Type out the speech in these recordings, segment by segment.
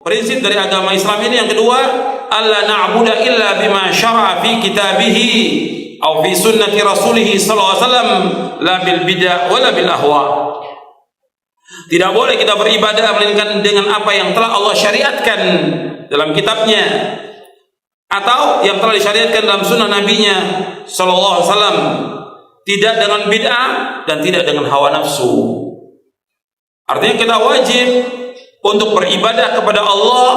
prinsip dari agama Islam ini yang kedua, alla na'budu illa bima syara'a fi kitabihi aw fi sunnati rasulih sallallahu alaihi wasallam la bil bid'ah wala bil ahwa. Tidak boleh kita beribadah melainkan dengan apa yang telah Allah syariatkan dalam kitabnya atau yang telah disyariatkan dalam sunnah nabinya sallallahu alaihi wasallam, tidak dengan bid'ah dan tidak dengan hawa nafsu. Artinya kita wajib untuk beribadah kepada Allah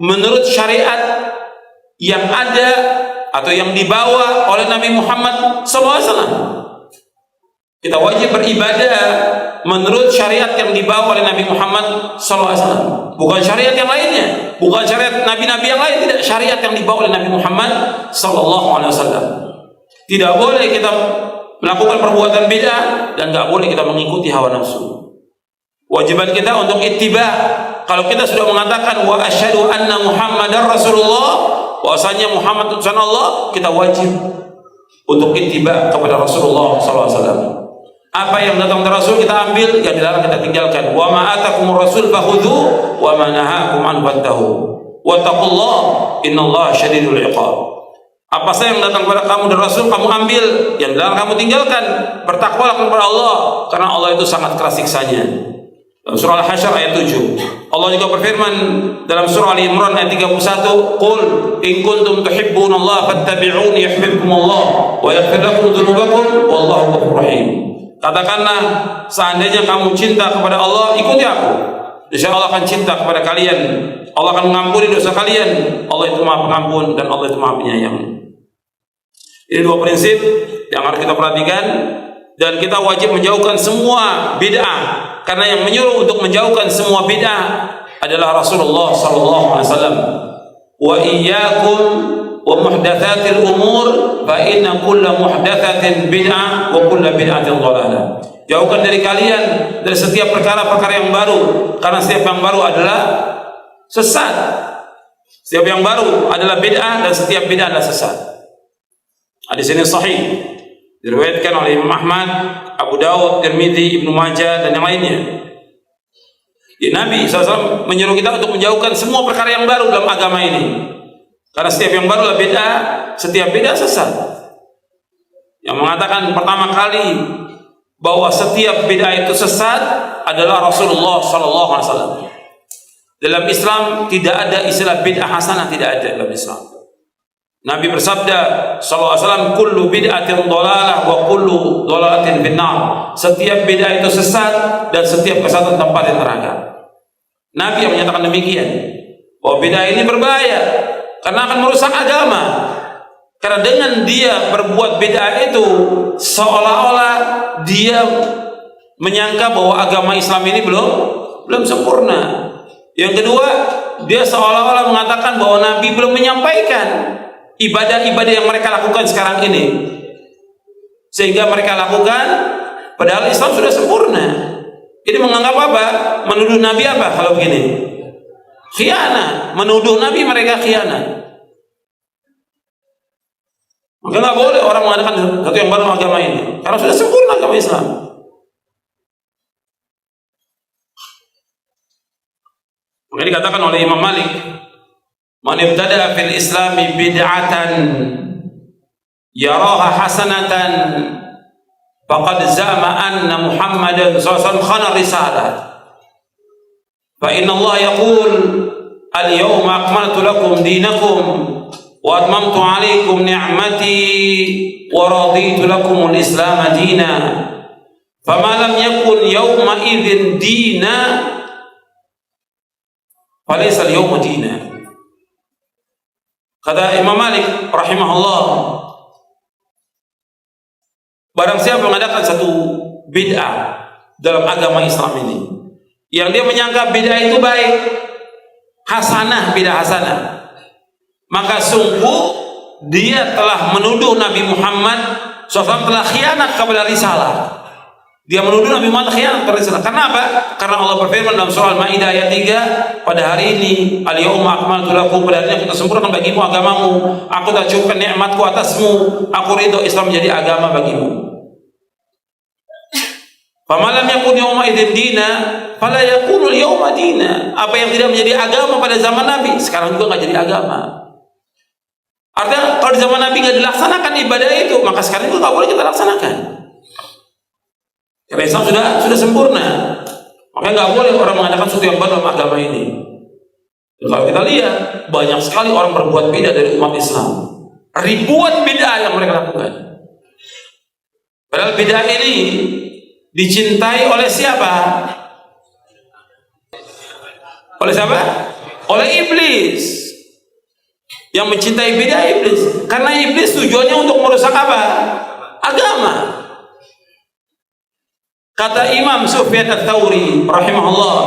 menurut syariat yang ada atau yang dibawa oleh Nabi Muhammad SAW. Kita wajib beribadah menurut syariat yang dibawa oleh Nabi Muhammad SAW, bukan syariat yang lainnya, bukan syariat nabi-nabi yang lain, tidak, syariat yang dibawa oleh Nabi Muhammad SAW. Tidak boleh kita melakukan perbuatan bid'ah dan tidak boleh kita mengikuti hawa nafsu. Wajiban kita untuk ittiba. Kalau kita sudah mengatakan wa asyhadu anna Muhammadar Rasulullah, bahwasanya Muhammad utusan Allah, kita wajib untuk ittiba kepada Rasulullah SAW. Apa yang datang dari Rasul kita ambil, yang dilarang kita tinggalkan. Wa ma atakumur rasul fakhudhu wa ma nahakum an fantahu. Wattaqullaha innallaha syadidul iqab. Apa saja yang datang kepada kamu dari Rasul kamu ambil, yang dilarang kamu tinggalkan. Bertakwalah kepada Allah karena Allah itu sangat keras siksanya. Dalam surah Al-Hasyr ayat 7. Allah juga berfirman dalam surah Al-Imran ayat 31, "Qul in kuntum tuhibbunallaha fattabi'uni yuhibbukumullah wa yaghfir lakum dzunubakum wallahu ghafurur rahim." Katakanlah, seandainya kamu cinta kepada Allah, ikuti aku. Insyaallah akan cinta kepada kalian. Allah akan mengampuni dosa kalian. Allah itu Maha Pengampun dan Allah itu Maha Penyayang. Ini dua prinsip yang harus kita perhatikan, dan kita wajib menjauhkan semua bid'ah, karena yang menyuruh untuk menjauhkan semua bid'ah adalah Rasulullah sallallahu alaihi wasallam. Wa iyyakum wa muhdatsatil umur fa inna kulla muhdatsatin bid'ah wa kulla bid'atin dhalalah. Jauhkan dari kalian dari setiap perkara-perkara yang baru, karena setiap yang baru adalah sesat. Setiap yang baru adalah bid'ah dan setiap bid'ah adalah sesat. Hadis ini sahih, diriwayatkan oleh Imam Ahmad, Abu Daud, Tirmidzi, Ibnu Majah dan yang lainnya. Ya, Nabi SAW menyuruh kita untuk menjauhkan semua perkara yang baru dalam agama ini, karena setiap yang baru adalah bid'ah, setiap bid'ah sesat. Yang mengatakan pertama kali bahwa setiap bid'ah itu sesat adalah Rasulullah SAW. Dalam Islam tidak ada istilah bid'ah hasanah, tidak ada dalam Islam. Nabi bersabda sallallahu alaihi wasallam, kullu bid'atin dhalalah wa kullu dhalalatin finnar. Setiap bid'ah itu sesat dan setiap kesesatan tempat di neraka. Nabi yang menyatakan demikian, bahwa bid'ah ini berbahaya karena akan merusak agama. Karena dengan dia berbuat bid'ah itu seolah-olah dia menyangka bahwa agama Islam ini belum sempurna. Yang kedua, dia seolah-olah mengatakan bahwa Nabi belum menyampaikan ibadah-ibadah yang mereka lakukan sekarang ini, sehingga mereka lakukan padahal Islam sudah sempurna. Ini menganggap apa? Menuduh Nabi apa kalau begini? Khianat. Menuduh Nabi mereka khianat. Maka nggak boleh orang mengadakan satu yang baru agama ini, karena sudah sempurna agama Islam. Maka dikatakan oleh Imam Malik, man ibtada'a fil islami bid'atan yaraha hasanatan faqad za'ama anna Muhammadan sallallahu alaihi wasallam khana risalah. Fa inna Allah yaqul al-yawma akmaltu lakum dinakum wa atmamtu 'alaykum ni'mati wa raditu lakum al-islam dinan. Fama lam yakun yawma idzin dina falaysa al-yawma dina. Kata Imam Malik rahimahullah, barang siapa mengadakan satu bid'ah dalam agama Islam ini, yang dia menyangka bid'ah itu baik, hasanah, bid'ah hasanah, maka sungguh dia telah menuduh Nabi Muhammad SAW telah khianat kepada risalah. Dia menuduh Nabi Muhammad khianat kepada risalah. Karena apa? Karena Allah berfirman dalam surah Al-Maidah ayat 3, pada hari ini al-yawma akmaltu lakum, pada hari ini aku telah sempurnakan bagimu agamamu, aku telah cukupkan nikmatku atasmu, aku ridho Islam menjadi agama bagimu. Famalam yakun yawma idzin dina, fala yakunul yawma dina. Apa yang tidak menjadi agama pada zaman Nabi, sekarang juga nggak jadi agama. Artinya kalau di zaman Nabi nggak dilaksanakan ibadah itu, maka sekarang juga nggak boleh kita laksanakan. Karena Islam sudah sempurna. Makanya nggak boleh orang mengadakan sesuatu yang baru dalam agama ini. Dan kalau kita lihat, banyak sekali orang berbuat bid'ah dari umat Islam. Ribuan bid'ah yang mereka lakukan. Padahal bid'ah ini dicintai oleh siapa? Oleh siapa? Oleh iblis. Yang mencintai bid'ah iblis. Karena iblis tujuannya untuk merusak apa? Agama. Kata Imam Sufyan Ats-Tsauri rahimahullah,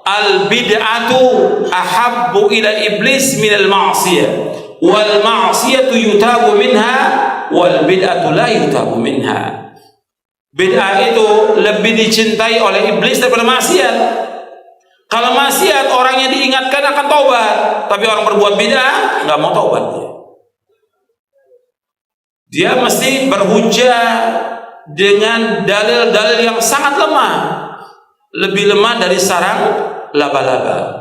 al-bid'atu ahabbu ila iblis minal ma'siyah, wal ma'siyatu yutabu minha, wal bid'atu la yutabu minha. Bid'ah itu lebih dicintai oleh iblis daripada maksiat. Kalau maksiat orangnya diingatkan akan taubat, tapi orang berbuat bid'ah nggak mau taubat. Dia mesti berhujjah dengan dalil-dalil yang sangat lemah, lebih lemah dari sarang laba-laba.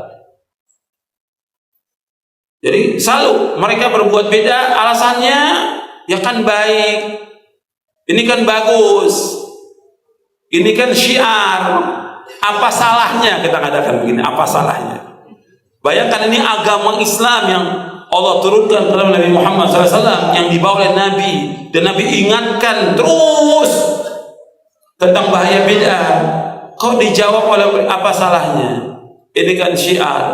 Jadi selalu mereka berbuat bid'ah, alasannya ya kan baik, ini kan bagus, ini kan syiar. Apa salahnya kita katakan begini? Apa salahnya? Bayangkan ini agama Islam yang Allah turunkan kepada Nabi Muhammad SAW, yang dibawa oleh Nabi, dan Nabi ingatkan terus tentang bahaya bid'ah. Kok dijawab oleh apa salahnya? Ini kan syiar.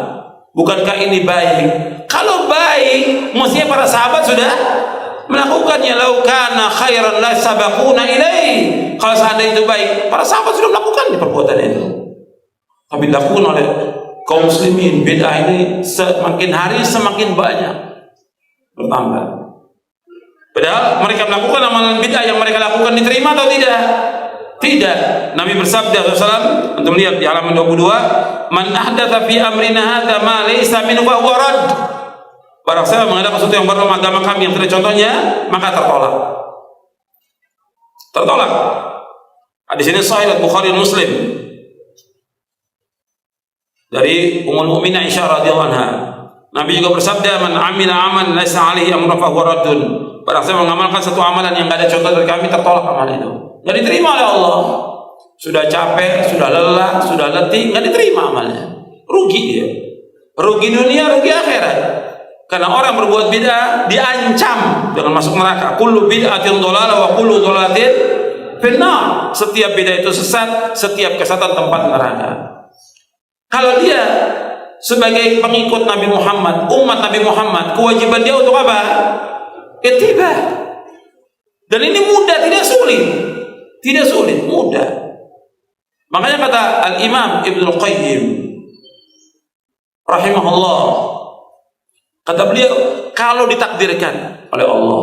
Bukankah ini baik? Kalau baik, mestinya para sahabat sudah melakukannya. Lau kana khairan la sabaquna ilaihi. Kalau seandainya itu baik, para sahabat sudah melakukan perbuatan itu. Tapi dilakukan oleh kaum muslimin, bid'ah ini semakin hari semakin banyak bertambah. Padahal mereka melakukan amalan bid'ah yang mereka lakukan diterima atau tidak? Tidak. Nabi bersabda SAW, untuk melihat di halaman 22, man ahdatsa fi amrina hadza ma laysa minhu fa huwa rad. Barang siapa mengadakan sesuatu yang baru dalam agama kami yang tidak contohnya, maka tertolak. Tertolak. Hadis ini sahih Bukhari dan Muslim. Dari Ummul Mukminin Aisyah radhiyallahu anha. Nabi juga bersabda, man amila aman laisa alaihi amrun fa huwa raddun. Barang siapa mengamalkan satu amalan yang tidak ada contoh dari kami, tertolak amalan itu. Enggak diterima oleh Allah. Sudah capek, sudah lelah, sudah letih, enggak diterima amalnya. Rugi dia. Rugi dunia, rugi akhirat. Karena orang berbuat bid'ah diancam dengan masuk neraka. Kullu bid'atin dhalalah wa kullu dhalalatin finnar. Setiap bid'ah itu sesat, setiap kesesatan tempat neraka. Kalau dia sebagai pengikut Nabi Muhammad, umat Nabi Muhammad, kewajiban dia untuk apa? Ittiba. Dan ini mudah, tidak sulit. Tidak sulit, mudah. Makanya kata Al-Imam Ibnul Qayyim rahimahullah, kata beliau, kalau ditakdirkan oleh Allah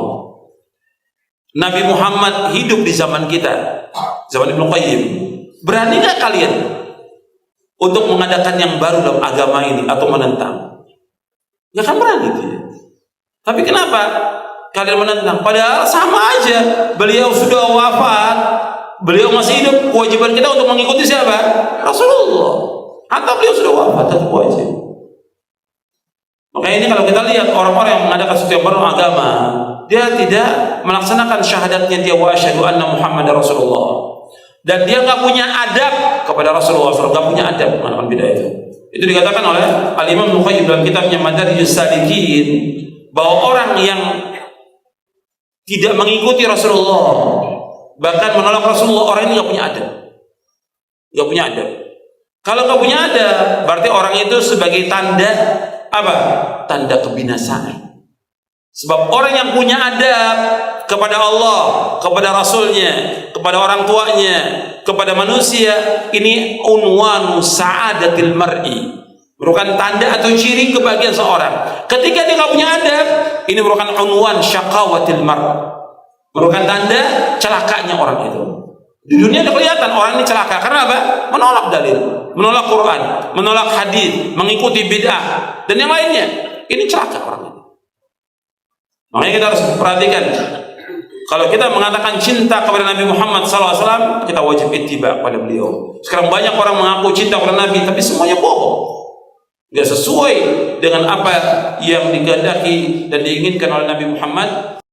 Nabi Muhammad hidup di zaman kita, zaman Ibnul Qayyim, berani gak kalian untuk mengadakan yang baru dalam agama ini atau menentang? Ya kan berani dia. Tapi kenapa kalian menentang? Padahal sama aja, beliau sudah wafat, beliau masih hidup, kewajiban kita untuk mengikuti siapa? Rasulullah. Atau beliau sudah wafat, tetap wajib. Makanya ini kalau kita lihat orang-orang yang mengadakan sesuatu yang baru agama, dia tidak melaksanakan syahadatnya dia wa asyhadu anna Muhammadar Rasulullah, dan dia nggak punya adab kepada Rasulullah SAW, nggak punya adab mengadakan bid'ah itu. Itu dikatakan oleh Al-Imam Ibnu Qayyim dalam kitabnya Madarijus Salikin, bahwa orang yang tidak mengikuti Rasulullah, bahkan menolak Rasulullah, orang ini nggak punya adab, nggak punya adab. Kalau nggak punya adab, berarti orang itu sebagai tanda apa? Tanda kebinasaan. Sebab orang yang punya adab kepada Allah, kepada Rasulnya, kepada orang tuanya, kepada manusia, ini unwanu sa'adatil mar'i, merupakan tanda atau ciri kebahagiaan seorang. Ketika dia nggak punya adab, ini merupakan unwan syaqawatil mar', merupakan tanda celakanya orang itu. Di dunia udah kelihatan orang ini celaka karena apa? Menolak dalil, menolak Quran, menolak hadis, mengikuti bid'ah dan yang lainnya. Ini celaka orang ini. Makanya kita harus perhatikan, Kalau kita mengatakan cinta kepada Nabi Muhammad SAW, kita wajib ittiba kepada beliau. Sekarang banyak orang mengaku cinta kepada Nabi, tapi semuanya bohong. Tidak sesuai dengan apa yang dikehendaki dan diinginkan oleh Nabi Muhammad